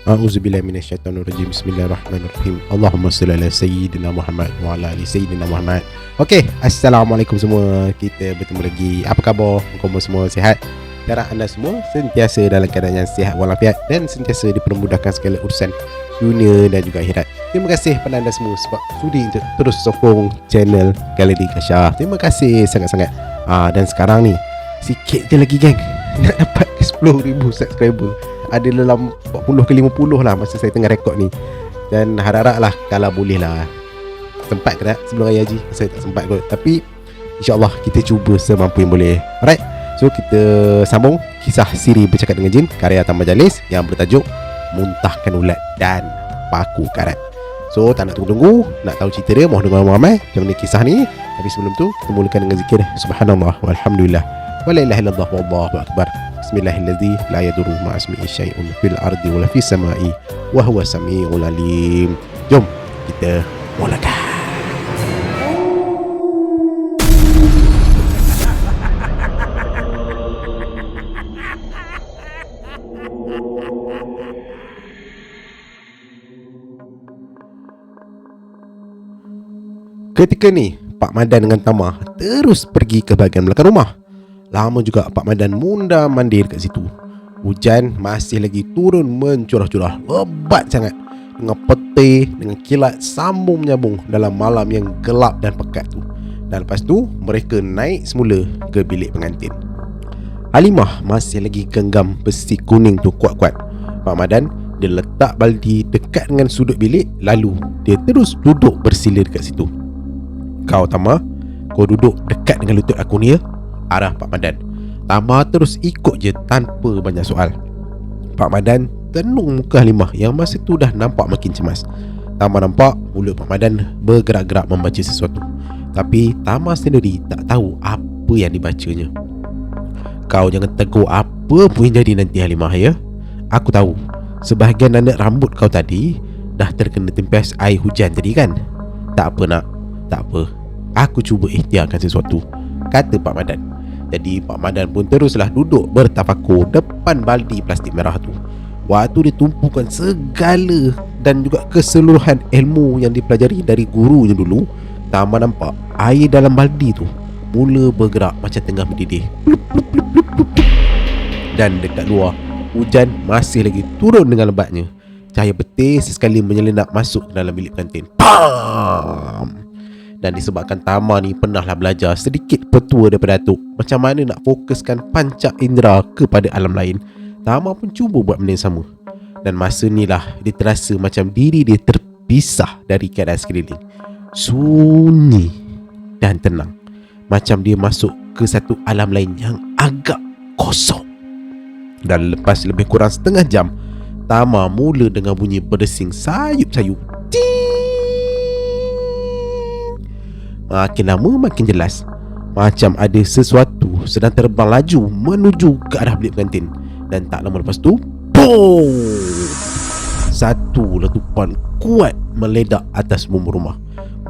A'udzubillahi minasyaitonirrajim. Bismillahirrahmanirrahim. Allahumma salli ala sayyidina Muhammad wa ala ali sayyidina Muhammad. Okey, assalamualaikum semua. Kita bertemu lagi. Apa khabar? Kamu semua sihat? Harap anda semua sentiasa dalam keadaan yang sihat walafiat dan sentiasa dipermudahkan segala urusan dunia dan juga akhirat. Terima kasih kepada anda semua sebab sudi untuk terus sokong channel Galeri Kasyaf. Terima kasih sangat-sangat. Dan sekarang ni sikit je lagi geng nak dapat 10,000 subscriber. Ada dalam 40 ke 50 lah masa saya tengah rekod ni. Dan harap-harap lah kalau boleh lah sempat ke tak sebelum Raya Haji. Saya tak sempat kot, tapi InsyaAllah kita cuba semampu yang boleh. Alright, so kita sambung kisah Siri Bercakap dengan Jin karya Tan Majalis yang bertajuk Muntahkan Ulat dan Paku Karat. So tak nak tunggu-tunggu, nak tahu cerita dia, mohon dengar ramai macam mana kisah ni. Tapi sebelum tu kita mulakan dengan zikir Subhanallah walhamdulillah wa la ilaha illallah wallahu akbar. Bismillahirrahmanirrahim. La yadurru ma'asmi'i syai'un fil ardi wala fis sama'i wa huwa samiul alim. Jom kita mulakan. Ketika ni Pak Madan dengan Tama terus pergi ke bahagian belakang rumah. Lama juga Pak Madan mundar-mandir kat situ. Hujan masih lagi turun mencurah-curah, lebat sangat, dengan petir, dengan kilat sambung menyambung dalam malam yang gelap dan pekat tu. Dan lepas tu mereka naik semula ke bilik pengantin. Halimah masih lagi genggam besi kuning tu kuat-kuat. Pak Madan dia letak baldi dekat dengan sudut bilik, lalu dia terus duduk bersila dekat situ. Kau Tama, kau duduk dekat dengan lutut aku ni ya, arah Pak Madan. Tama terus ikut je tanpa banyak soal. Pak Madan tenung muka Halimah yang masa tu dah nampak makin cemas. Tama nampak mulut Pak Madan bergerak-gerak membaca sesuatu, tapi Tama sendiri tak tahu apa yang dibacanya. Kau jangan tegur apa pun yang jadi nanti Halimah ya. Aku tahu sebahagian nandak rambut kau tadi dah terkena tempias air hujan tadi kan. Tak apa nak, tak apa, aku cuba ikhtiarkan sesuatu, kata Pak Madan. Jadi Pak Madan pun teruslah duduk bertafakur depan baldi plastik merah tu. Waktu dia tumpukan segala dan juga keseluruhan ilmu yang dipelajari dari gurunya dulu, Tama nampak air dalam baldi tu mula bergerak macam tengah mendidih. Dan dekat luar, hujan masih lagi turun dengan lebatnya. Cahaya petir sesekali menyelinap masuk ke dalam bilik pengantin. Pam! Dan disebabkan Tama ni pernahlah belajar sedikit petua daripada Datuk macam mana nak fokuskan panca indera kepada alam lain, Tama pun cuba buat benda yang sama. Dan masa ni lah dia terasa macam diri dia terpisah dari keadaan sekeliling, sunyi dan tenang, macam dia masuk ke satu alam lain yang agak kosong. Dan lepas lebih kurang setengah jam, Tama mula dengan bunyi berdesing sayup-sayup. Makin lama makin jelas, macam ada sesuatu sedang terbang laju menuju ke arah bilik pengantin. Dan tak lama lepas tu, boom! Satu letupan kuat meledak atas bumbu rumah.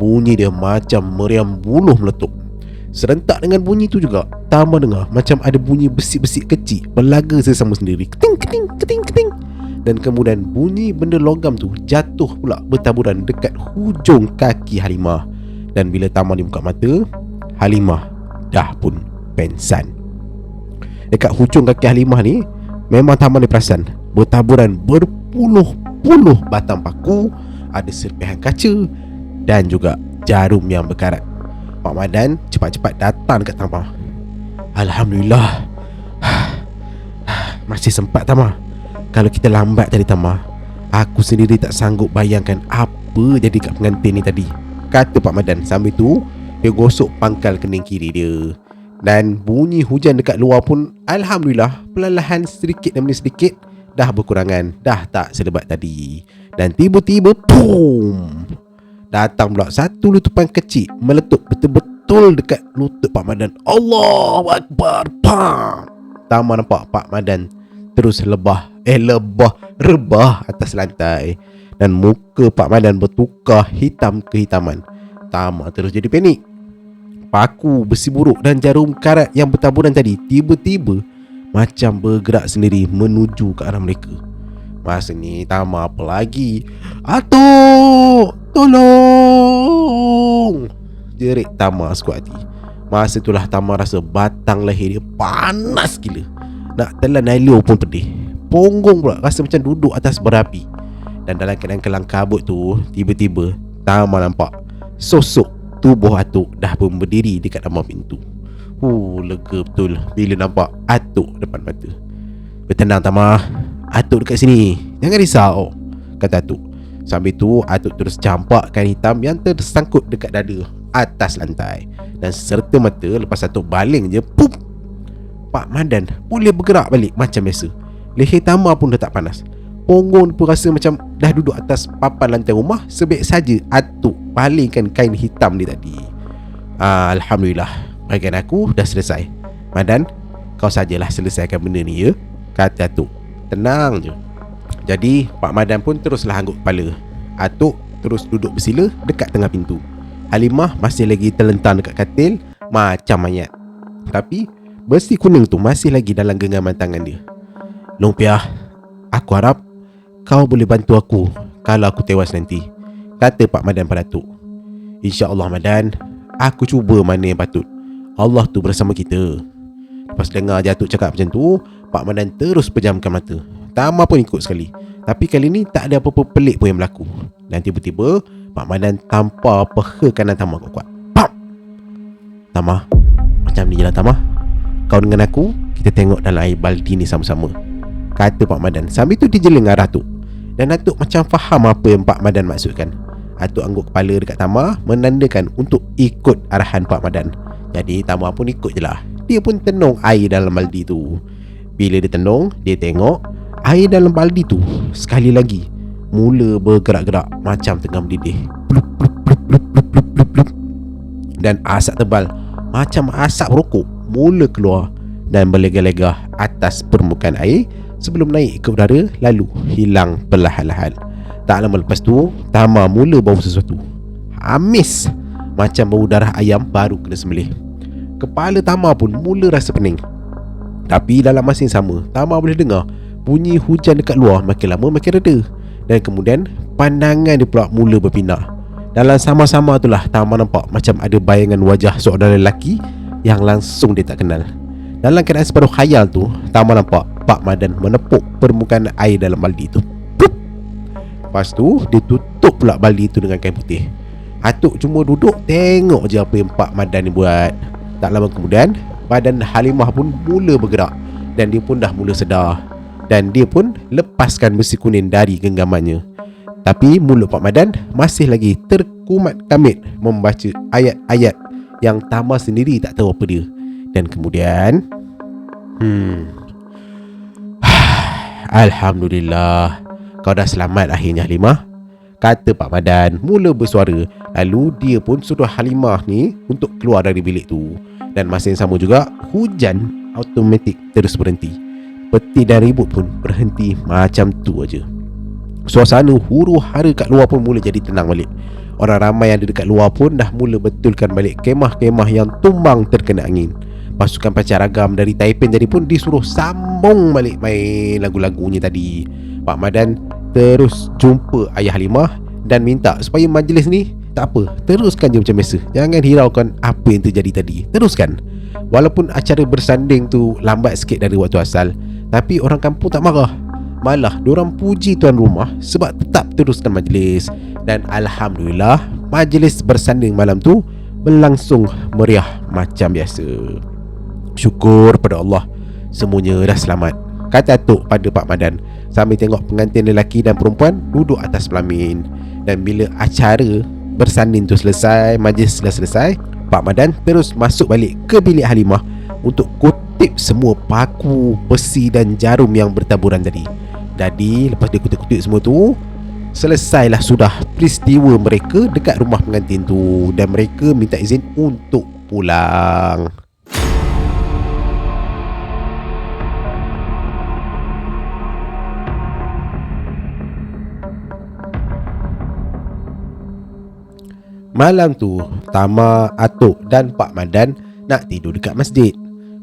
Bunyi dia macam meriam buluh meletup. Serentak dengan bunyi tu juga, Tama dengar macam ada bunyi besi-besi kecil berlaga sesama sendiri. Keting, keting, keting, keting. Dan kemudian bunyi benda logam tu jatuh pula bertaburan dekat hujung kaki Halimah. Dan bila Tama ni buka mata, Halimah dah pun pensan. Dekat hujung kaki Halimah ni, memang Tama ni perasan bertaburan berpuluh-puluh batang paku, ada serpihan kaca dan juga jarum yang berkarat. Pak Madan cepat-cepat datang dekat Tama. Alhamdulillah, masih sempat Tama. Kalau kita lambat tadi Tama, aku sendiri tak sanggup bayangkan apa jadi kat pengantin ni tadi, kata Pak Madan. Sambil tu dia gosok pangkal kening kiri dia. Dan bunyi hujan dekat luar pun alhamdulillah perlahan sedikit demi sedikit dah berkurangan, dah tak selebat tadi. Dan tiba-tiba boom, datang pula satu letupan kecil meletup betul-betul dekat lutut Pak Madan. Allahu Akbar. Pam! Tama nampak Pak Madan terus rebah atas lantai. Dan muka Pak Madan bertukar hitam kehitaman. Tama terus jadi panik. Paku, besi buruk dan jarum karat yang bertaburan tadi tiba-tiba macam bergerak sendiri menuju ke arah mereka. Masa ni Tama apa lagi? Atuk, tolong! Jerit Tama sekuat hati. Masa itulah Tama rasa batang leher dia panas gila. Nak telan air pun pedih. Punggung pula rasa macam duduk atas berapi. Dan dalam keadaan kelang kabut tu, tiba-tiba Tama nampak sosok tubuh Atuk dah pun berdiri dekat dalam pintu. Lega betul bila nampak Atuk depan mata. Bertenang Tama, Atuk dekat sini, jangan risau, kata Atuk. Sambil tu Atuk terus campak kain hitam yang tersangkut dekat dada atas lantai. Dan serta-merta lepas Atuk baling je, pup, Pak Madan boleh bergerak balik macam biasa. Leher Tama pun dah tak panas. Punggung pun rasa macam dah duduk atas papan lantai rumah. Sebab saja Atuk palingkan kain hitam dia tadi. Alhamdulillah, bagian aku dah selesai. Madan, kau sajalah selesaikan benda ni ya, kata Atuk. Tenang je. Jadi Pak Madan pun teruslah angguk kepala. Atuk terus duduk bersila dekat tengah pintu. Halimah masih lagi terlentang dekat katil macam mayat. Tapi besi kuning tu masih lagi dalam genggaman tangan dia. Lumpiah, aku harap kau boleh bantu aku kalau aku tewas nanti, kata Pak Madan pada Atuk. InsyaAllah Madan, aku cuba mana yang patut. Allah tu bersama kita. Lepas dengar je Atuk cakap macam tu, Pak Madan terus pejamkan mata. Tama pun ikut sekali. Tapi kali ni tak ada apa-apa pelik pun yang berlaku. Dan tiba-tiba Pak Madan tampar peha kanan Tama kuat-kuat. Pam! Tama, macam ni je lah Tama. Kau dengan aku, kita tengok dalam air baldi ni sama-sama, kata Pak Madan. Sambil tu dia jeling arah Atuk. Dan Atuk macam faham apa yang Pak Madan maksudkan. Atuk angguk kepala dekat Tama, menandakan untuk ikut arahan Pak Madan. Jadi Tama pun ikut je lah. Dia pun tenung air dalam baldi tu. Bila dia tenung, dia tengok air dalam baldi tu sekali lagi mula bergerak-gerak macam tengah mendidih. Blup, blup, blup, blup, blup, blup, blup, blup. Dan asap tebal macam asap rokok mula keluar dan berlega-lega atas permukaan air sebelum naik ke udara lalu hilang perlahan-lahan. Tak lama lepas tu, Tama mula bau sesuatu amis macam bau darah ayam baru kena sembelih. Kepala Tama pun mula rasa pening. Tapi dalam masa yang sama, Tama boleh dengar bunyi hujan dekat luar makin lama makin reda. Dan kemudian pandangan dia pula mula berpindah. Dalam sama-sama itulah Tama nampak macam ada bayangan wajah seorang lelaki yang langsung dia tak kenal. Dalam keadaan separuh khayal tu, Tama nampak Pak Madan menepuk permukaan air dalam baldi tu. Plup! Lepas tu dia tutup pula baldi tu dengan kain putih. Atuk cuma duduk tengok je apa yang Pak Madan ni buat. Tak lama kemudian, badan Halimah pun mula bergerak dan dia pun dah mula sedar. Dan dia pun lepaskan besi kuning dari genggamannya. Tapi mulut Pak Madan masih lagi terkumat kamit membaca ayat-ayat yang Tama sendiri tak tahu apa dia. Dan kemudian Alhamdulillah, kau dah selamat akhirnya Halimah, kata Pak Madan mula bersuara. Lalu dia pun suruh Halimah ni untuk keluar dari bilik tu. Dan masa yang sama juga, hujan automatik terus berhenti. Peti dan ribut pun berhenti macam tu aja. Suasana huru hara kat luar pun mula jadi tenang balik. Orang ramai yang ada dekat luar pun dah mula betulkan balik kemah-kemah yang tumbang terkena angin. Pasukan pacar ragam dari Taiping jadi pun disuruh sambung balik main lagu-lagunya tadi. Pak Madan terus jumpa ayah Halimah dan minta supaya majlis ni tak apa, teruskan je macam biasa. Jangan hiraukan apa yang terjadi tadi, teruskan. Walaupun acara bersanding tu lambat sikit dari waktu asal, tapi orang kampung tak marah. Malah diorang puji tuan rumah sebab tetap teruskan majlis. Dan Alhamdulillah, majlis bersanding malam tu berlangsung meriah macam biasa. Syukur pada Allah, semuanya dah selamat, kata Atuk pada Pak Madan sambil tengok pengantin lelaki dan perempuan duduk atas pelamin. Dan bila acara bersanding tu selesai, majlis dah selesai, Pak Madan terus masuk balik ke bilik Halimah untuk kutip semua paku, besi dan jarum yang bertaburan tadi. Jadi lepas dia kutip-kutip semua tu, selesailah sudah peristiwa mereka dekat rumah pengantin tu. Dan mereka minta izin untuk pulang. Malam tu, Tama, Atuk dan Pak Madan nak tidur dekat masjid.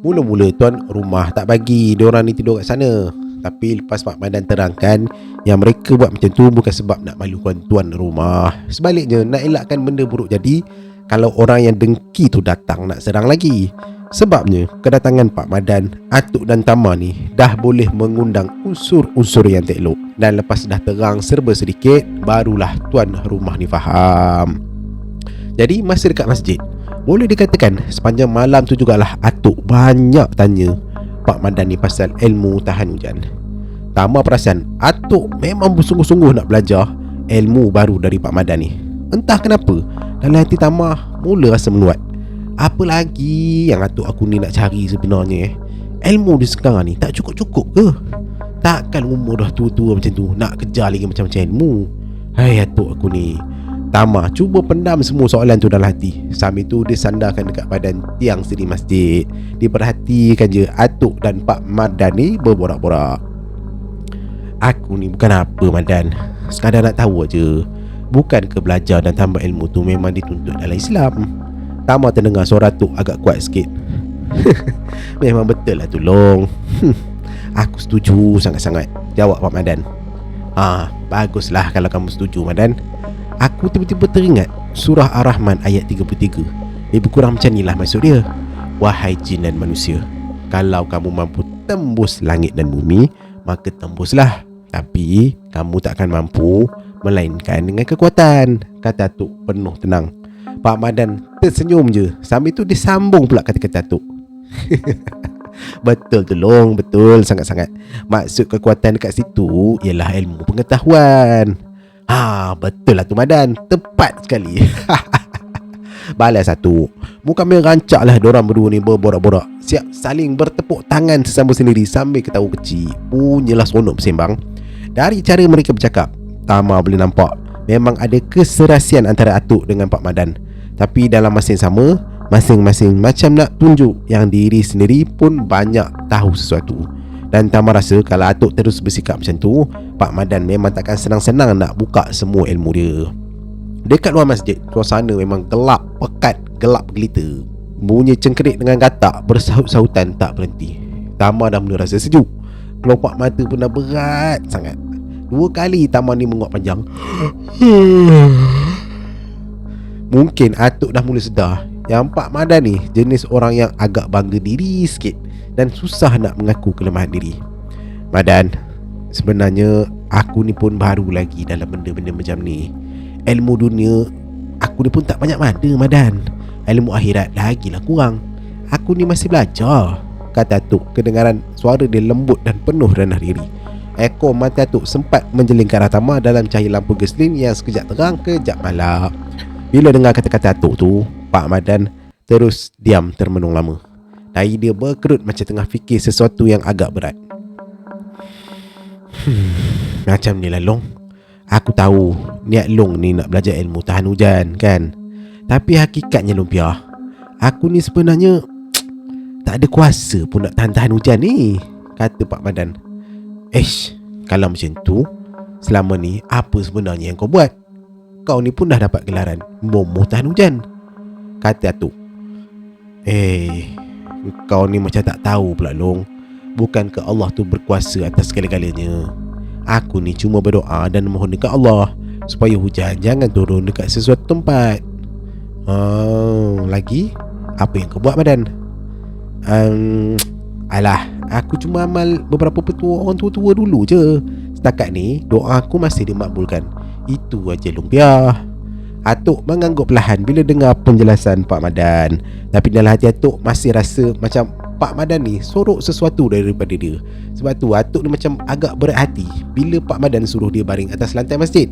Mula-mula tuan rumah tak bagi diorang ni tidur kat sana. Tapi lepas Pak Madan terangkan yang mereka buat macam tu bukan sebab nak malukan tuan rumah. Sebaliknya, nak elakkan benda buruk jadi kalau orang yang dengki tu datang nak serang lagi. Sebabnya kedatangan Pak Madan, Atuk dan Tama ni dah boleh mengundang unsur-unsur yang tak elok. Dan lepas dah terang serba sedikit, barulah tuan rumah ni faham. Jadi masa dekat masjid, boleh dikatakan sepanjang malam tu jugalah Atuk banyak tanya Pak Madan ni pasal ilmu tahan hujan. Tama perasan Atuk memang bersungguh-sungguh nak belajar ilmu baru dari Pak Madan ni. Entah kenapa dalam hati Tama mula rasa meluat. Apa lagi yang Atuk aku ni nak cari sebenarnya? Ilmu dia sekarang ni tak cukup-cukup ke? Takkan umur dah tua-tua macam tu nak kejar lagi macam-macam ilmu? Hai Atuk aku ni. Tama cuba pendam semua soalan tu dalam hati. Sambil tu dia sandarkan dekat badan tiang siri masjid. Dia perhatikan je Atuk dan Pak Madan ni berborak-borak. Aku ni bukan apa Madan, sekadar nak tahu je. Bukan ke belajar dan tambah ilmu tu memang dituntut dalam Islam? Tama terdengar suara Atuk agak kuat sikit. Memang betul lah tu Long. Aku setuju sangat-sangat, jawab Pak Madan. Baguslah kalau kamu setuju Madan. Aku tiba-tiba teringat surah Ar-Rahman ayat 33. Lebih kurang macam ni lah maksud dia. Wahai jin dan manusia, kalau kamu mampu tembus langit dan bumi, maka tembuslah. Tapi kamu tak akan mampu melainkan dengan kekuatan, kata Atuk penuh tenang. Pak Madan tersenyum je. Sambil tu dia sambung pula kata-kata Atuk. Betul tu Long, betul sangat-sangat. Maksud kekuatan dekat situ ialah ilmu pengetahuan. Betul lah tu Madan, tepat sekali. Balas Atuk. Bukan main rancak lah diorang berdua ni berborak-borak, siap saling bertepuk tangan sesama sendiri sambil ketawa kecil. Punyalah seronok bersembang. Dari cara mereka bercakap, Tama boleh nampak memang ada keserasian antara Atuk dengan Pak Madan. Tapi dalam masa yang sama, masing-masing macam nak tunjuk yang diri sendiri pun banyak tahu sesuatu. Dan Tama rasa kalau Atuk terus bersikap macam tu, Pak Madan memang takkan senang-senang nak buka semua ilmu dia. Dekat luar masjid, suasana memang gelap pekat, gelap gelita. Bunyi cengkerik dengan gatak bersahut-sahutan tak berhenti. Tama dah mula rasa sejuk. Kelopak mata pun dah berat sangat. 2 kali Tama ni menguap panjang. Mungkin Atuk dah mula sedar yang Pak Madan ni jenis orang yang agak bangga diri sikit dan susah nak mengaku kelemahan diri. Madan, sebenarnya aku ni pun baru lagi dalam benda-benda macam ni. Ilmu dunia aku ni pun tak banyak mana Madan. Ilmu akhirat lagilah kurang. Aku ni masih belajar, kata Atuk. Kedengaran suara dia lembut dan penuh rendah diri. Ekor mata Atuk sempat menjeling ke arah Tama dalam cahaya lampu geslin yang sekejap terang, kejap malap. Bila dengar kata-kata Atuk tu, Pak Madan terus diam termenung lama. Dahi dia berkerut macam tengah fikir sesuatu yang agak berat. Macam ni lah Long. Aku tahu niat Long ni nak belajar ilmu tahan hujan kan. Tapi hakikatnya Lumpia, aku ni sebenarnya tak ada kuasa pun nak tahan-tahan hujan ni, kata Pak Madan. Kalau macam tu, selama ni apa sebenarnya yang kau buat? Kau ni pun dah dapat gelaran Momo tahan hujan, kata Atuk. Kau ni macam tak tahu pula Long. Bukankah Allah tu berkuasa atas segala-galanya? Aku ni cuma berdoa dan mohon dekat Allah supaya hujan jangan turun dekat sesuatu tempat. Lagi? Apa yang kau buat Madan? Alah, aku cuma amal beberapa petua orang tua-tua dulu je. Setakat ni doa aku masih dimakbulkan. Itu aja Lumpia. Atuk mengangguk perlahan bila dengar penjelasan Pak Madan. Tapi dalam hati Atuk masih rasa macam Pak Madan ni sorok sesuatu daripada dia. Sebab tu Atuk ni macam agak berat hati bila Pak Madan suruh dia baring atas lantai masjid.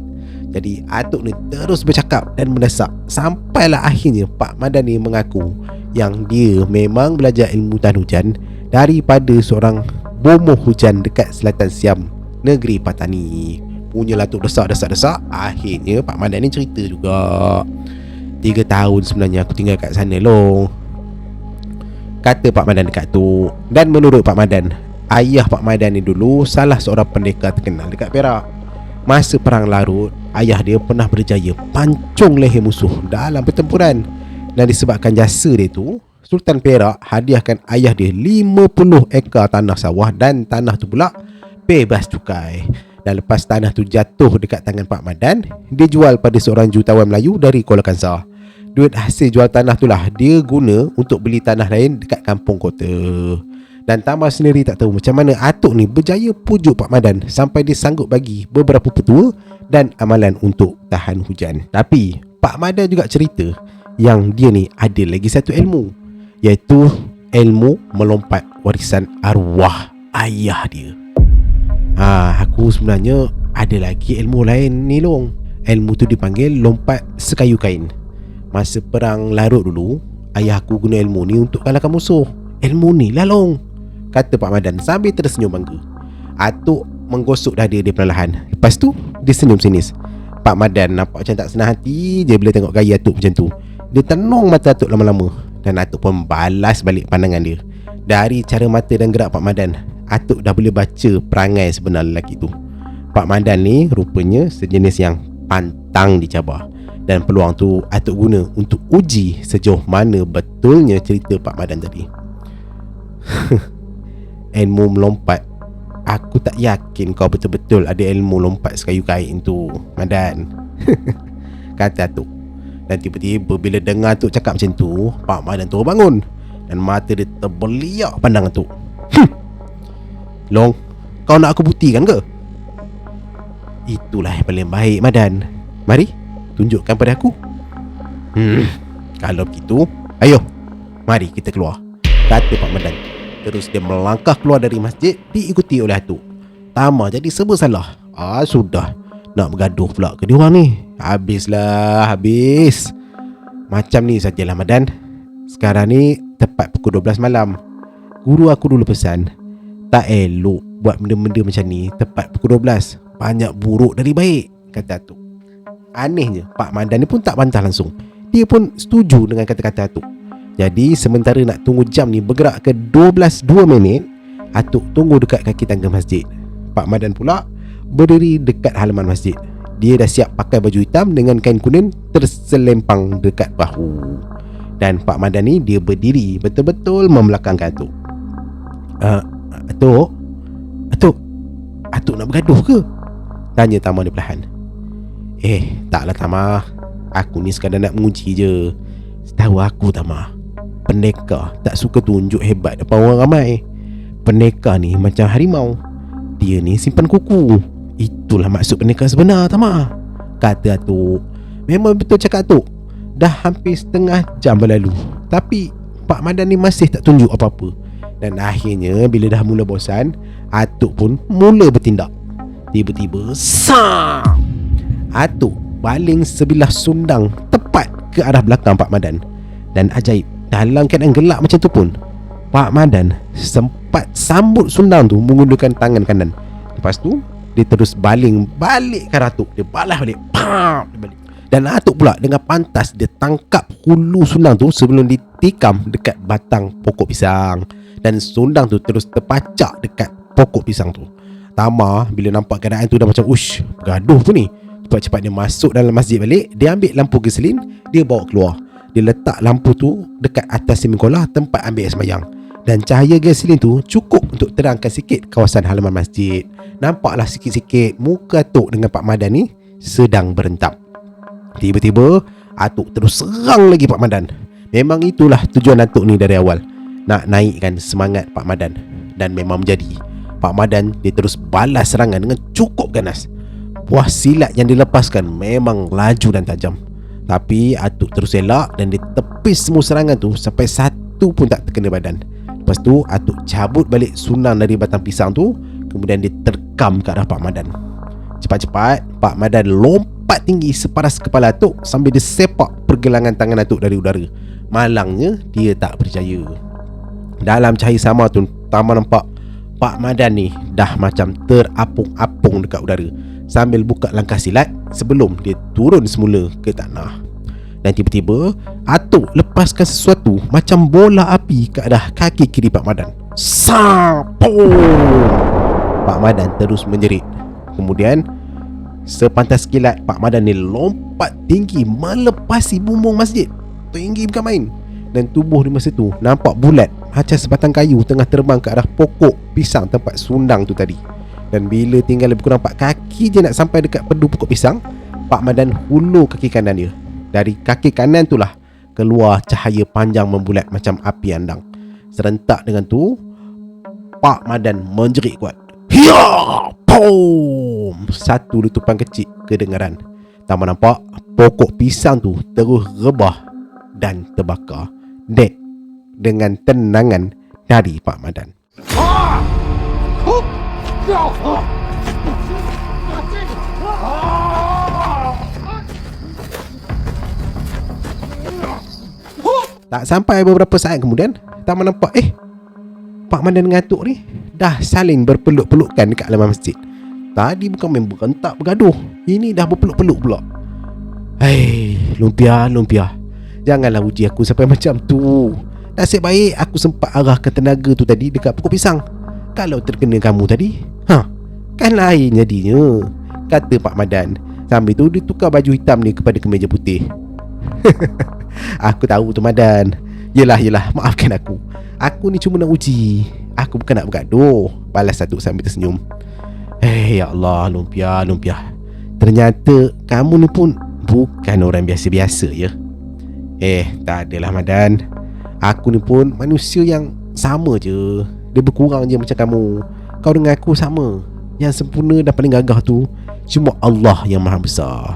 Jadi Atuk ni terus bercakap dan mendesak. Sampailah akhirnya Pak Madan ni mengaku yang dia memang belajar ilmu tahan hujan daripada seorang bomoh hujan dekat selatan Siam, negeri Patani. Punyalah Atuk desak. Akhirnya Pak Madan ni cerita juga. 3 tahun sebenarnya aku tinggal kat sana Long, kata Pak Madan dekat tu. Dan menurut Pak Madan, ayah Pak Madan ni dulu salah seorang pendekar terkenal dekat Perak. Masa perang larut, ayah dia pernah berjaya pancung leher musuh dalam pertempuran. Dan disebabkan jasa dia tu, Sultan Perak hadiahkan ayah dia 50 ekar tanah sawah. Dan tanah tu pula bebas cukai. Dan lepas tanah tu jatuh dekat tangan Pak Madan, dia jual pada seorang jutawan Melayu dari Kuala Kangsar. Duit hasil jual tanah tu lah dia guna untuk beli tanah lain dekat kampung kota. Dan Tama sendiri tak tahu macam mana Atuk ni berjaya pujuk Pak Madan sampai dia sanggup bagi beberapa petua dan amalan untuk tahan hujan. Tapi Pak Madan juga cerita yang dia ni ada lagi satu ilmu, iaitu ilmu melompat warisan arwah ayah dia. Aku sebenarnya ada lagi ilmu lain ni Long. Ilmu tu dipanggil lompat sekayu kain. Masa perang Larut dulu, ayah aku guna ilmu ni untuk kalahkan musuh. Ilmu ni lah Long, kata Pak Madan sambil tersenyum bangga. Atuk menggosok dada dia perlahan. Lepas tu dia senyum sinis. Pak Madan nampak macam tak senang hati je bila tengok gaya Atuk macam tu. Dia tenung mata Atuk lama-lama, dan Atuk pun balas balik pandangan dia. Dari cara mata dan gerak Pak Madan, Atuk dah boleh baca perangai sebenar lelaki tu. Pak Madan ni rupanya sejenis yang pantang dicabar. Dan peluang tu Atuk guna untuk uji sejauh mana betulnya cerita Pak Madan tadi. Ilmu melompat, aku tak yakin kau betul-betul ada ilmu lompat sekayu kain tu, Madan, kata Atuk. Dan tiba-tiba bila dengar Atuk cakap macam tu, Pak Madan tu bangun dan mata dia terbeliak pandang Atuk. Long, kau nak aku buktikan ke? Itulah yang paling baik, Madan. Mari, tunjukkan pada aku. Kalau begitu, ayo, mari kita keluar, kata Pak Madan. Terus dia melangkah keluar dari masjid, diikuti oleh Atuk. Tama jadi serba salah. Sudah, nak bergaduh pula ke dia orang ni. Habislah, habis. Macam ni sajalah Madan. Sekarang ni tepat pukul 12 malam. Guru aku dulu pesan, tak elok buat benda-benda macam ni tepat pukul 12. Banyak buruk dari baik, kata Atuk. Anehnya Pak Madan ni pun tak bantah langsung. Dia pun setuju dengan kata-kata Atuk. Jadi sementara nak tunggu jam ni bergerak ke 12:02, Atuk tunggu dekat kaki tangga masjid. Pak Madan pula berdiri dekat halaman masjid. Dia dah siap pakai baju hitam dengan kain kuning terselempang dekat bahu. Dan Pak Madan ni dia berdiri betul-betul membelakangkan Atuk. Atuk nak bergaduh ke? Tanya Tama dia perlahan. Taklah Tama, aku ni sekadar nak menguji je. Setahu aku Tama, pendekar tak suka tunjuk hebat depan orang ramai. Pendekar ni macam harimau, dia ni simpan kuku. Itulah maksud pendekar sebenar Tama, kata Atuk. Memang betul cakap Atuk. Dah hampir setengah jam berlalu, tapi Pak Madan ni masih tak tunjuk apa-apa. Dan akhirnya bila dah mula bosan, Atuk pun mula bertindak. Tiba-tiba sam, Atuk baling sebilah sundang tepat ke arah belakang Pak Madan. Dan ajaib, dalam keadaan gelap macam tu pun Pak Madan sempat sambut sundang tu menggunakan tangan kanan. Lepas tu dia terus baling balik ke arah Atuk. Dia balas balik, pam, dia balik. Dan Atuk pula dengan pantas dia tangkap hulu sundang tu sebelum ditikam dekat batang pokok pisang. Dan sundang tu terus terpacak dekat pokok pisang tu. Tama bila nampak keadaan tu dah macam bergaduh tu ni. Cepat-cepat dia masuk dalam masjid balik. Dia ambil lampu geselin, dia bawa keluar. Dia letak lampu tu dekat atas semingkolah tempat ambil air semayang. Dan cahaya geselin tu cukup untuk terangkan sikit kawasan halaman masjid. Nampaklah sikit-sikit muka Atuk dengan Pak Madan ni sedang berentap. Tiba-tiba Atuk terus serang lagi Pak Madan. Memang itulah tujuan Atuk ni dari awal, nak naikkan semangat Pak Madan. Dan memang menjadi. Pak Madan dia terus balas serangan dengan cukup ganas. Buah silat yang dilepaskan memang laju dan tajam. Tapi Atuk terus elak dan dia tepis semua serangan tu sampai satu pun tak terkena badan. Lepas tu Atuk cabut balik sunang dari batang pisang tu. Kemudian dia terkam ke arah Pak Madan. Cepat-cepat Pak Madan lompat tinggi separas kepala Atuk sambil dia sepak pergelangan tangan Atuk dari udara. Malangnya dia tak percaya. Dalam cahaya sama tu Tama nampak Pak Madan ni dah macam terapung-apung dekat udara sambil buka langkah silat sebelum dia turun semula ke tanah. Dan tiba-tiba Atuk lepaskan sesuatu macam bola api ke arah kaki kiri Pak Madan. Sapung! Pak Madan terus menjerit. Kemudian sepantas kilat Pak Madan ni lompat tinggi melepasi bumbung masjid. Tinggi bukan main. Dan tubuh di masa tu nampak bulat macam sebatang kayu tengah terbang ke arah pokok pisang tempat sundang tu tadi. Dan bila tinggal lebih kurang 4 kaki je nak sampai dekat pedu pokok pisang, Pak Madan hulur kaki kanan dia. Dari kaki kanan tu lah keluar cahaya panjang membulat macam api andang. Serentak dengan tu, Pak Madan menjerit kuat. Hiya! Pom! Satu letupan kecil kedengaran. Tama nampak pokok pisang tu terus rebah dan terbakar. Dek, dengan tenangan dari Pak Madan. Tak sampai beberapa saat kemudian, Tama nampak Pak Madan dengan Atuk ni dah saling berpeluk-pelukan dekat halaman masjid. Tadi bukan main berentak bergaduh, ini dah berpeluk-peluk pula. Hei, lumpia, janganlah uji aku sampai macam tu. Nasib baik aku sempat arahkan tenaga tu tadi dekat pokok pisang. Kalau terkena kamu tadi, kan lain jadinya, kata Pak Madan. Sambil tu dia tukar baju hitam ni kepada kemeja putih. Aku tahu tu Madan. Yelah, maafkan aku. Aku ni cuma nak uji. Aku bukan nak bergaduh, balas Atuk sambil tersenyum. Ya Allah, lumpia. Ternyata kamu ni pun bukan orang biasa-biasa ya. Tak adalah Madan. Aku ni pun manusia yang sama je. Dia berkurang je macam kamu. Kau dengan aku sama. Yang sempurna dan paling gagah tu cuma Allah yang Maha Besar.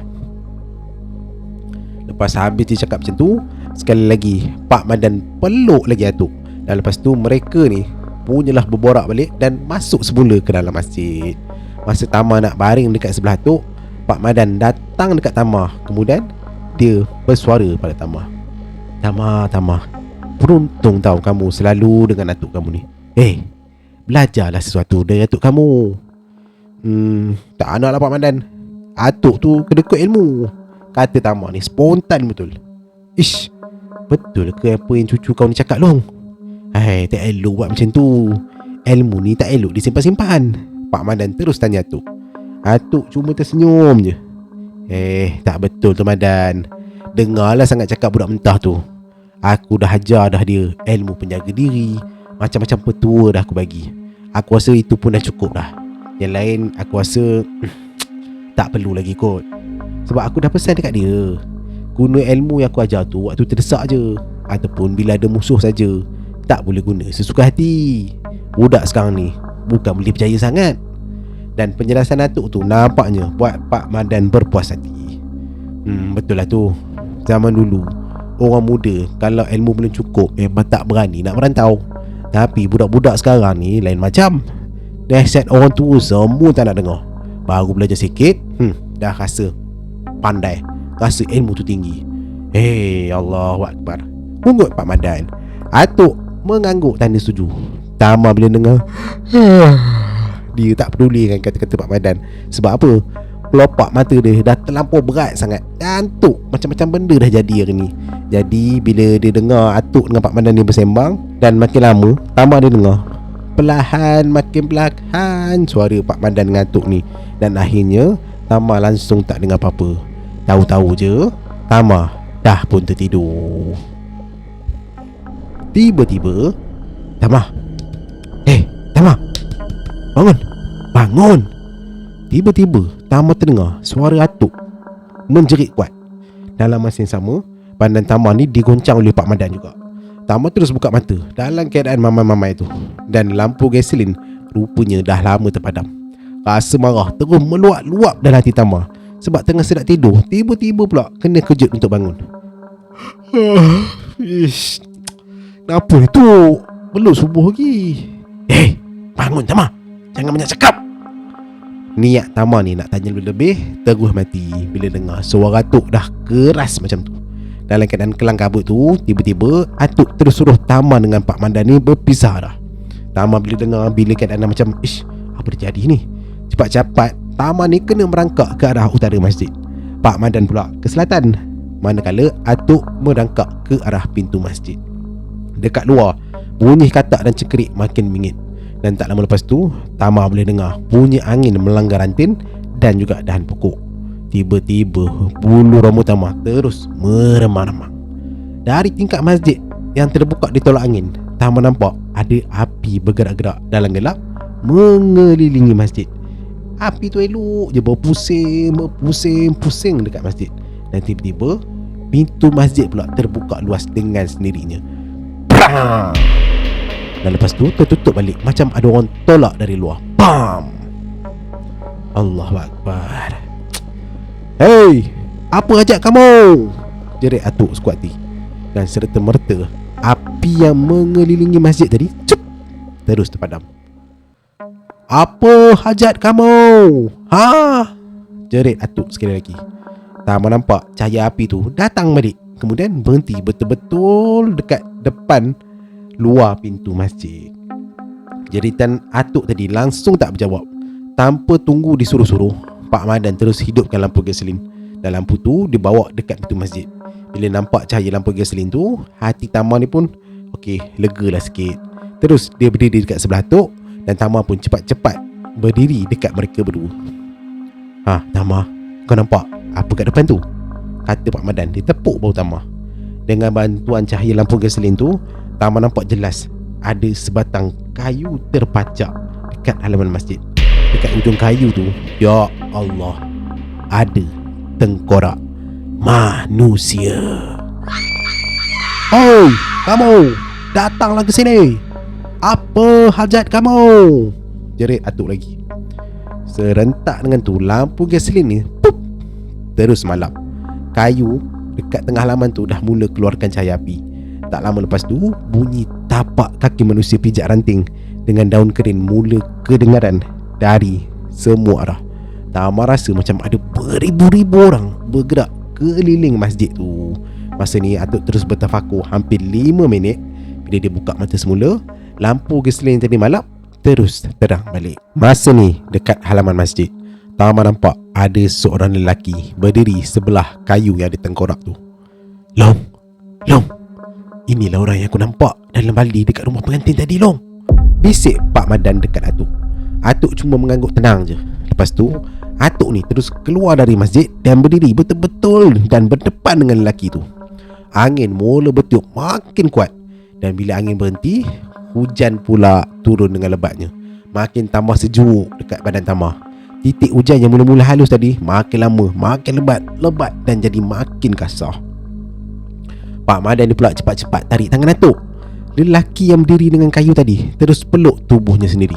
Lepas habis dia cakap macam tu, sekali lagi Pak Madan peluk lagi Atuk. Dan lepas tu mereka ni punyalah berborak balik dan masuk semula ke dalam masjid. Masa Tama nak baring dekat sebelah Atuk, Pak Madan datang dekat Tama. Kemudian dia bersuara pada Tama. Tama, beruntung tahu kamu selalu dengan Atuk kamu ni. Belajarlah sesuatu dari Atuk kamu. Tak nak lah Pak Madan. Atuk tu kedekut ilmu, kata Tama ni spontan betul. Ish, betul ke apa yang cucu kau ni cakap Long? Tak elok buat macam tu. Ilmu ni tak elok disimpan-simpan. Pak Madan terus tanya Atuk. Atuk cuma tersenyum je. Tak betul tu Madan. Dengarlah sangat cakap budak mentah tu. Aku dah ajar dah dia ilmu penjaga diri. Macam-macam petua dah aku bagi. Aku rasa itu pun dah cukup dah. Yang lain aku rasa tak perlu lagi kot. Sebab aku dah pesan dekat dia, guna ilmu yang aku ajar tu waktu terdesak je, ataupun bila ada musuh saja. Tak boleh guna sesuka hati. Budak sekarang ni bukan boleh percaya sangat. Dan penjelasan Atuk tu nampaknya buat Pak Madan berpuas hati. Betul lah tu. Zaman dulu orang muda kalau ilmu belum cukup memang tak berani nak merantau. Tapi budak-budak sekarang ni lain macam. Nasihat orang tua semua tak nak dengar. Baru belajar sikit, dah rasa pandai, rasa ilmu tu tinggi. Allahu Akbar. Ungut Pak Madan. Atuk mengangguk tanda setuju. Tama bila dengar dia tak peduli dengan kata-kata Pak Madan. Sebab apa? Pelopak mata dia dah terlampau berat sangat. Ngantuk, macam-macam benda dah jadi hari ni. Jadi bila dia dengar Atuk dengan Pak Madan ni bersembang, dan makin lama Tama dia dengar makin perlahan suara Pak Madan dengan Atuk ni. Dan akhirnya Tama langsung tak dengar apa-apa. Tahu-tahu je Tama dah pun tertidur. Tiba-tiba Tama, Tama, bangun. Tiba-tiba Tama terdengar suara Atuk menjerit kuat. Dalam masa yang sama, badan Tama ni digoncang oleh Pak Madan juga. Tama terus buka mata dalam keadaan mamai-mamai tu. Dan lampu gasolin rupanya dah lama terpadam. Rasa marah terus meluap-luap dalam hati Tama. Sebab tengah sedap tidur, tiba-tiba pula kena kejut untuk bangun. Kenapa ni tu? Belum subuh lagi. Bangun Tama, jangan banyak cakap. Niat Tama ni nak tanya lebih-lebih terus mati bila dengar suara Atuk dah keras macam tu. Dalam keadaan kelang kabut tu, tiba-tiba Atuk terus suruh Tama dengan Pak Madan ni berpisah dah. Tama bila keadaan dah macam apa terjadi ni? Cepat-cepat Tama ni kena merangkak ke arah utara masjid, Pak Madan pula ke selatan. Manakala Atuk merangkak ke arah pintu masjid. Dekat luar, bunyi katak dan cekrik makin mengit. Dan tak lama lepas tu, Tama boleh dengar bunyi angin melanggar ranting dan juga dahan pokok. Tiba-tiba bulu rambut Tama terus meremang-remang. Dari tingkap masjid yang terbuka di tolak angin, Tama nampak ada api bergerak-gerak dalam gelap mengelilingi masjid. Api tu elok je berpusing dekat masjid. Dan tiba-tiba pintu masjid pula terbuka luas dengan sendirinya. Bam! Dan lepas tu tertutup balik, macam ada orang tolak dari luar. Bam! Allahu Akbar. Hei, apa hajat kamu? Jerit atuk sekuat hati. Dan serta merta api yang mengelilingi masjid tadi terus terpadam. Apa hajat kamu? Ha? Jerit atuk sekali lagi. Tama nampak cahaya api tu datang balik, kemudian berhenti betul-betul dekat depan luar pintu masjid. Jeritan atuk tadi langsung tak berjawab. Tanpa tunggu disuruh-suruh, Pak Madan terus hidupkan lampu gasolin. Dan lampu tu dibawa dekat pintu masjid. Bila nampak cahaya lampu gasolin tu, hati Tama ni pun lega lah sikit. Terus dia berdiri dekat sebelah atuk, dan Tama pun cepat-cepat berdiri dekat mereka berdua. Ha, Tama, kau nampak apa kat depan tu? Kata Pak Madan. Dia tepuk bahu Tama. Dengan bantuan cahaya lampu gasolin tu, Tama nampak jelas ada sebatang kayu terpacak dekat halaman masjid. Dekat ujung kayu tu, ya Allah, ada tengkorak manusia. Oi, kamu, datanglah ke sini. Apa hajat kamu? Jerit atuk lagi. Serentak dengan tu, lampu gasolin ni terus malap. Kayu dekat tengah halaman tu dah mula keluarkan cahaya api. Tak lama lepas tu, bunyi tapak kaki manusia pijak ranting dengan daun kering mula kedengaran dari semua arah. Tama rasa macam ada beribu-ribu orang bergerak keliling masjid tu. Masa ni atuk terus bertafakur hampir 5 minit. Bila dia buka mata semula, lampu gasolin yang tadi malap terus terang balik. Masa ni dekat halaman masjid, Tama nampak ada seorang lelaki berdiri sebelah kayu yang ada tengkorak tu. Long, inilah orang yang aku nampak dalam baldi dekat rumah pengantin tadi, Long. Bisik Pak Madan dekat atuk. Atuk cuma mengangguk tenang je. Lepas tu atuk ni terus keluar dari masjid dan berdiri betul-betul dan berdepan dengan lelaki tu. Angin mula bertiup makin kuat. Dan bila angin berhenti, hujan pula turun dengan lebatnya. Makin tambah sejuk dekat badan Tama. Titik hujan yang mula-mula halus tadi makin lama makin lebat dan jadi makin kasar. Pak Madan ni pula cepat-cepat tarik tangan atuk. Lelaki yang berdiri dengan kayu tadi terus peluk tubuhnya sendiri.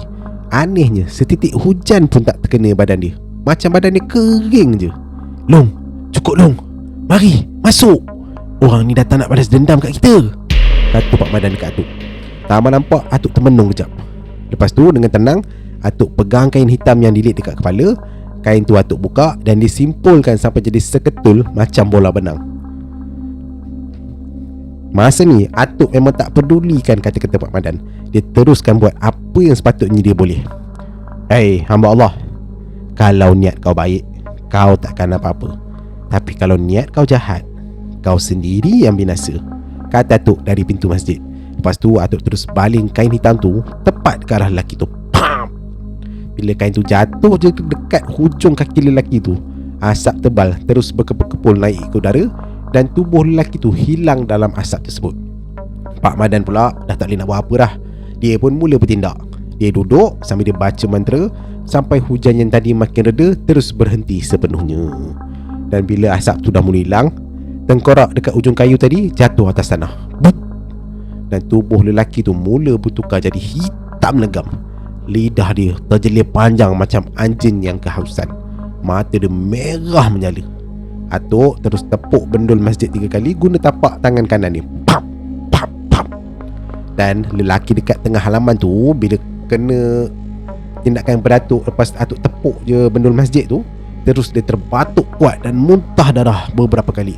Anehnya, setitik hujan pun tak terkena badan dia. Macam badan dia kering je. Long, cukup Long, mari masuk. Orang ni datang nak balas dendam kat kita, kata Pak Madan dekat atuk. Tama nampak atuk termenung kejap. Lepas tu dengan tenang, atuk pegang kain hitam yang dililit dekat kepala. Kain tu atuk buka dan disimpulkan sampai jadi seketul macam bola benang. Masa ni atuk memang tak pedulikan kata-kata Pak Madan. Dia teruskan buat apa yang sepatutnya dia boleh. Hei hamba Allah, kalau niat kau baik, kau takkan apa-apa. Tapi kalau niat kau jahat, kau sendiri yang binasa, kata atuk dari pintu masjid. Lepas tu atuk terus baling kain hitam tu tepat ke arah lelaki tu. Pam! Bila kain tu jatuh je dekat hujung kaki lelaki tu, asap tebal terus berkepul-kepul naik ke udara dan tubuh lelaki tu hilang dalam asap tersebut. Pak Madan pula dah tak boleh nak buat apa dah. Dia pun mula bertindak. Dia duduk sambil dia baca mantra sampai hujan yang tadi makin reda terus berhenti sepenuhnya. Dan bila asap tu dah mula hilang, tengkorak dekat ujung kayu tadi jatuh atas tanah. Bup! Dan tubuh lelaki tu mula bertukar jadi hitam legam. Lidah dia terjelir panjang macam anjing yang kehausan. Mata dia merah menyala. Atuk terus tepuk bendul masjid 3 kali guna tapak tangan kanan ni. Pap, pap, pap. Dan lelaki dekat tengah halaman tu bila kena tindakan beratuk, lepas atuk tepuk je bendul masjid tu, terus dia terbatuk kuat dan muntah darah beberapa kali.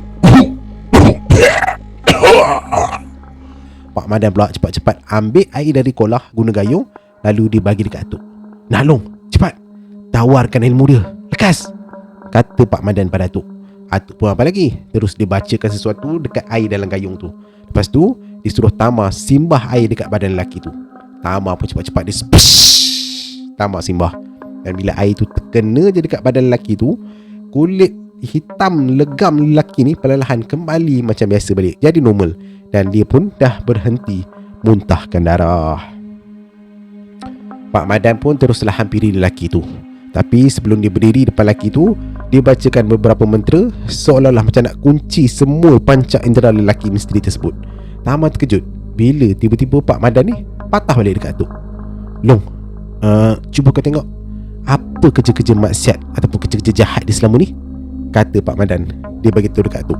Pak Madan pula cepat-cepat ambil air dari kolah guna gayung, lalu dibagi dekat atuk. Nah Long, cepat tawarkan ilmu dia, lekas, kata Pak Madan pada atuk. Atuk pun apa lagi, terus dibacakan sesuatu dekat air dalam gayung tu. Lepas tu disuruh Tama simbah air dekat badan lelaki tu. Tama pun cepat-cepat dia Tama simbah. Dan bila air tu terkena je dekat badan lelaki tu, kulit hitam legam lelaki ni perlahan kembali macam biasa balik, jadi normal. Dan dia pun dah berhenti muntahkan darah. Pak Madan pun teruslah hampiri lelaki tu. Tapi sebelum dia berdiri depan lelaki tu, dia bacakan beberapa mentera, seolah-olah macam nak kunci semua panca indera lelaki misteri tersebut. Tama terkejut bila tiba-tiba Pak Madan ni patah balik dekat Atuk. Long, cuba kau tengok apa kerja-kerja maksiat ataupun kerja-kerja jahat dia selama ni, kata Pak Madan. Dia bagi tahu dekat Atuk.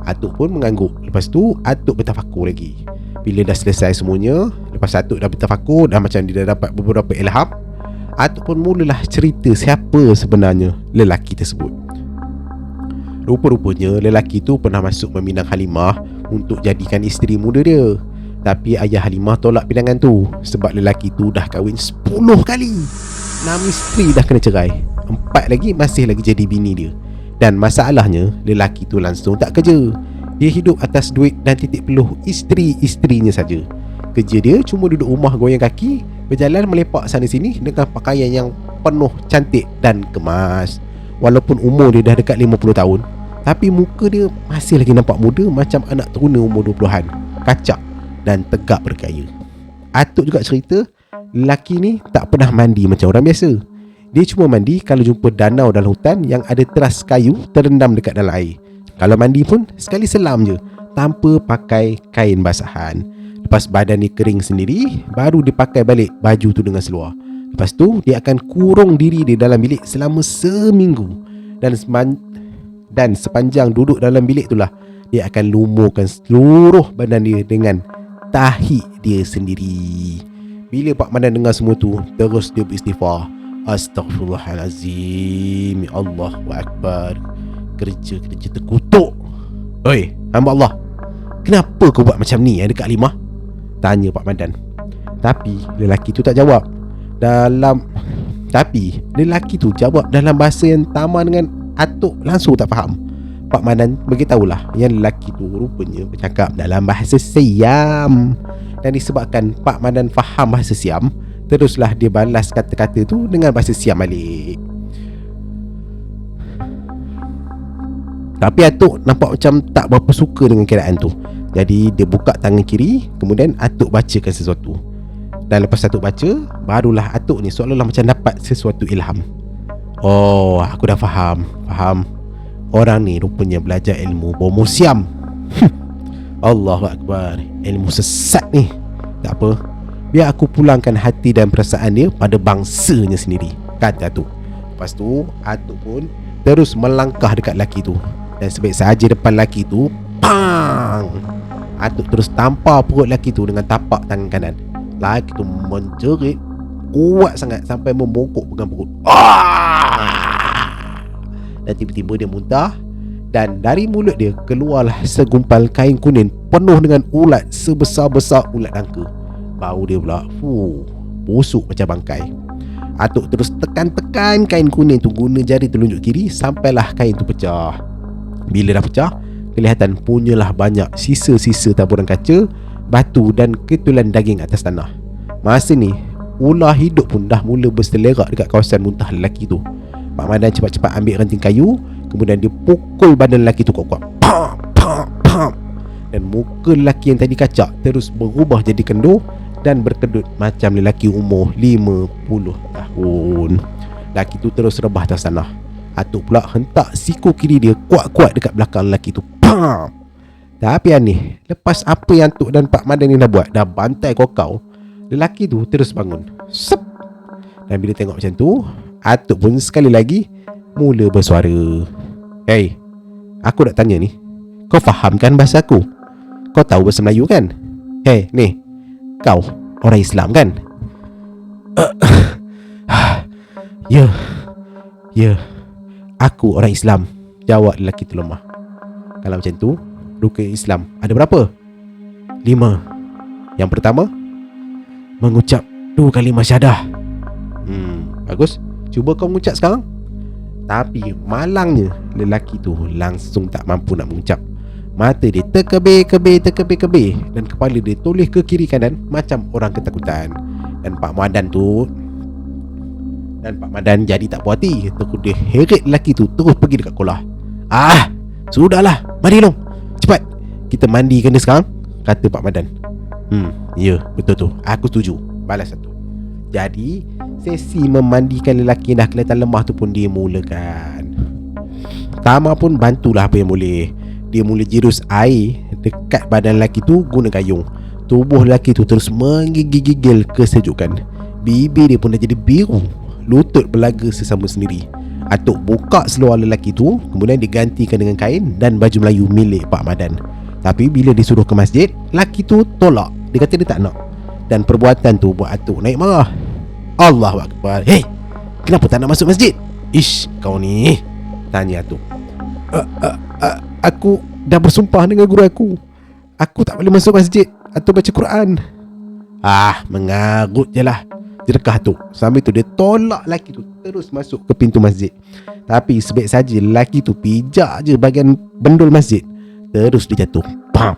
Atuk pun mengangguk. Lepas tu Atuk bertafakur lagi. Bila dah selesai semuanya, lepas Atuk dah bertafakur, dah macam dia dah dapat beberapa ilham, Atuk pun mulalah cerita siapa sebenarnya lelaki tersebut. Rupa-rupanya lelaki tu pernah masuk meminang Halimah untuk jadikan isteri muda dia. Tapi ayah Halimah tolak pinangan tu sebab lelaki tu dah kahwin 10 kali. 6 isteri dah kena cerai, 4 lagi masih lagi jadi bini dia. Dan masalahnya, lelaki tu langsung tak kerja. Dia hidup atas duit dan titik peluh isteri-isterinya saja. Kerja dia cuma duduk rumah goyang kaki, berjalan melepak sana sini dengan pakaian yang penuh cantik dan kemas. Walaupun umur dia dah dekat 50 tahun, tapi muka dia masih lagi nampak muda, macam anak teruna umur 20-an. Kacak dan tegak bergaya. Atuk juga cerita, lelaki ni tak pernah mandi macam orang biasa. Dia cuma mandi kalau jumpa danau dalam hutan yang ada teras kayu terendam dekat dalam air. Kalau mandi pun sekali selam je, tanpa pakai kain basahan. Lepas badan dia kering sendiri, baru dia pakai balik baju tu dengan seluar. Lepas tu dia akan kurung diri dia dalam bilik selama seminggu. Dan sepanjang duduk dalam bilik tu lah, dia akan lumurkan seluruh badan dia dengan tahi dia sendiri. Bila Pak Madan dengar semua tu, terus dia beristighfar. Astaghfirullahalazim, ya Allahu Akbar. Kerja-kerja terkutuk. Oi, hamba Allah, kenapa kau buat macam ni dekat Halimah? Tanya Pak Madan. Tapi lelaki tu jawab dalam bahasa yang sama dengan Atuk langsung tak faham. Pak Madan beritahulah yang lelaki tu rupanya bercakap dalam bahasa Siam. Dan disebabkan Pak Madan faham bahasa Siam, teruslah dia balas kata-kata tu dengan bahasa Siam balik. Tapi Atuk nampak macam tak berapa suka dengan keadaan tu. Jadi dia buka tangan kiri, kemudian Atuk bacakan sesuatu. Dan lepas Atuk baca, barulah Atuk ni seolah-olah macam dapat sesuatu ilham. Oh, aku dah faham. Orang ni rupanya belajar ilmu bomo Siam. Allahu Akbar, ilmu sesat ni. Tak apa, biar aku pulangkan hati dan perasaan dia pada bangsanya sendiri, kata Atuk. Lepas tu Atuk pun terus melangkah dekat lelaki tu. Dan sebaik sahaja depan lelaki tu, pang! Atuk terus tampar perut lelaki tu dengan tapak tangan kanan. Lelaki tu menjerit kuat sangat sampai membongkok pegang perut. Dan tiba-tiba dia muntah. Dan dari mulut dia keluarlah segumpal kain kuning penuh dengan ulat sebesar-besar ulat nangka. Bau dia pula busuk macam bangkai. Atuk terus tekan-tekan kain kuning tu guna jari telunjuk kiri sampailah kain tu pecah. Bila dah pecah, kelihatan punyalah banyak sisa-sisa taburan kaca, batu dan ketulan daging atas tanah. Masa ni, ular hidup pun dah mula berselerak dekat kawasan muntah lelaki tu. Pak Madan cepat-cepat ambil ranting kayu, kemudian dia pukul badan lelaki tu kuat-kuat. Pam, pam, pam. Dan muka lelaki yang tadi kacak terus berubah jadi kendur dan berkedut macam lelaki umur 50 tahun. Lelaki tu terus rebah atas tanah. Atuk pula hentak siku kiri dia kuat-kuat dekat belakang lelaki tu. Pam. Tapi aneh, lepas apa yang Atuk dan Pak Madan ni dah buat, dah bantai kokau, lelaki tu terus bangun. Sep. Dan bila tengok macam tu, Atuk pun sekali lagi mula bersuara. Hey, aku nak tanya ni, kau faham kan bahasa aku? Kau tahu bahasa Melayu kan? Hey, ni, kau orang Islam kan? Ya, aku orang Islam, jawab lelaki tu lemah. Kalau macam tu, rukun Islam ada berapa? 5. Yang pertama, mengucap 2 kalimah syahadah. Bagus, cuba kau mengucap sekarang. Tapi malangnya lelaki tu langsung tak mampu nak mengucap. Mata dia terkebir-kebir dan kepala dia toleh ke kiri kanan macam orang ketakutan. Dan Pak Madan jadi tak puas hati. Terus dia heret lelaki tu terus pergi dekat kolah. Sudahlah, mari long, cepat kita mandikan dia sekarang, kata Pak Madan. Ya, betul tu, aku setuju, balas satu. Jadi Sesi memandikan lelaki yang dah kelihatan lemah tu pun dia mulakan. Tama pun bantulah apa yang boleh. Dia mula jirus air dekat badan lelaki tu guna gayung. Tubuh lelaki tu terus menggigil kesejukan. Bibir dia pun dah jadi biru. Lutut berlaga sesama sendiri. Atuk buka seluar lelaki tu, kemudian digantikan dengan kain dan baju Melayu milik Pak Madan. Tapi bila disuruh ke masjid, lelaki tu tolak. Dia kata dia tak nak. Dan perbuatan tu buat atuk naik marah. Allahu Akbar. Hei, kenapa tak nak masuk masjid? Ish, kau ni, tanya atuk. Aku dah bersumpah dengan guru aku. Aku tak boleh masuk masjid atau baca Quran. Mengarut je lah, jerkah tu. Sambil tu dia tolak lelaki tu terus masuk ke pintu masjid. Tapi sebaik saja lelaki tu pijak je bahagian bendul masjid, terus dia jatuh. Pam.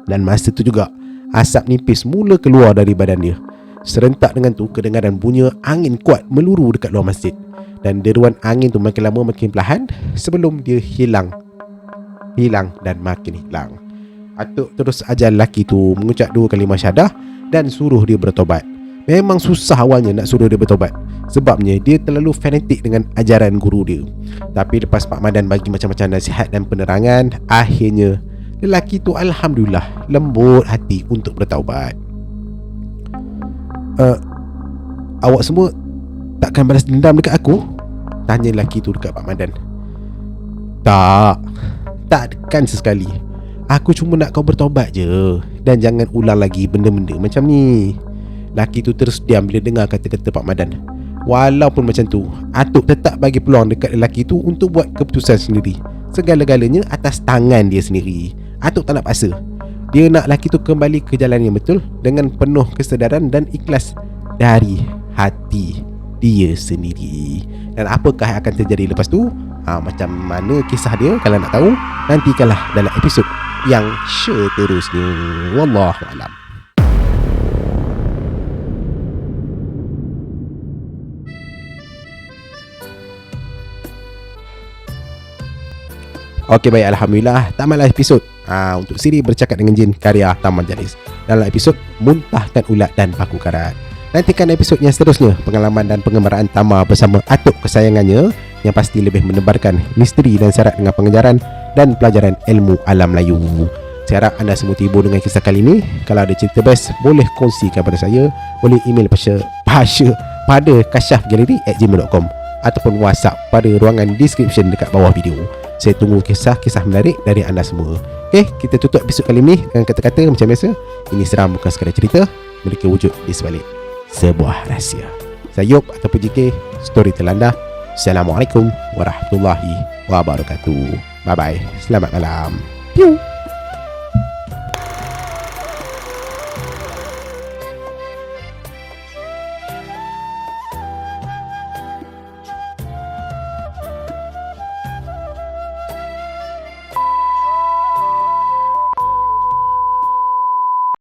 Dan masa tu juga asap nipis mula keluar dari badan dia. Serentak dengan tu kedengaran bunyi angin kuat meluru dekat luar masjid. Dan deruan angin tu makin lama makin perlahan sebelum dia hilang dan makin hilang. Atuk terus ajar lelaki tu mengucap 2 kalimah syahadah dan suruh dia bertobat. Memang susah awalnya nak suruh dia bertobat, sebabnya dia terlalu fanatik dengan ajaran guru dia. Tapi lepas Pak Madan bagi macam-macam nasihat dan penerangan, akhirnya lelaki tu alhamdulillah lembut hati untuk bertaubat. Awak semua takkan balas dendam dekat aku? Tanya lelaki tu dekat Pak Madan. Takkan sesekali. Aku cuma nak kau bertobat je, dan jangan ulang lagi benda-benda macam ni. Lelaki tu terus diam bila dengar kata-kata Pak Madan. Walaupun macam tu, atuk tetap bagi peluang dekat lelaki tu untuk buat keputusan sendiri. Segala-galanya atas tangan dia sendiri. Atuk tak nak paksa. Dia nak lelaki tu kembali ke jalan yang betul dengan penuh kesedaran dan ikhlas dari hati dia sendiri. Dan apakah yang akan terjadi lepas tu? Macam mana kisah dia? Kalau nak tahu, nantikanlah dalam episod yang seterusnya. Wallahualam. Okey, baik, alhamdulillah tamatlah episod untuk siri bercakap dengan jin karya Taman Jalis. Dalam episod muntahkan ulat dan paku karat. Nantikan episod yang seterusnya, pengalaman dan pengembaraan Tama bersama atuk kesayangannya yang pasti lebih menebarkan misteri dan syarat dengan pengajaran dan pelajaran ilmu alam Melayu. Saya harap anda semua terhibur dengan kisah kali ini. Kalau ada cerita best, boleh kongsikan pada saya. Boleh email pada kasyafgallery@gmail.com ataupun WhatsApp pada ruangan description dekat bawah video. Saya tunggu kisah-kisah menarik dari anda semua. Okay, kita tutup episod kali ini dengan kata-kata macam biasa. Ini seram bukan sekadar cerita, mereka wujud di sebalik sebuah rahsia. Saya Yop ataupun JK, Storyteller anda. Assalamualaikum warahmatullahi wabarakatuh. Bye bye. Selamat malam. Piu.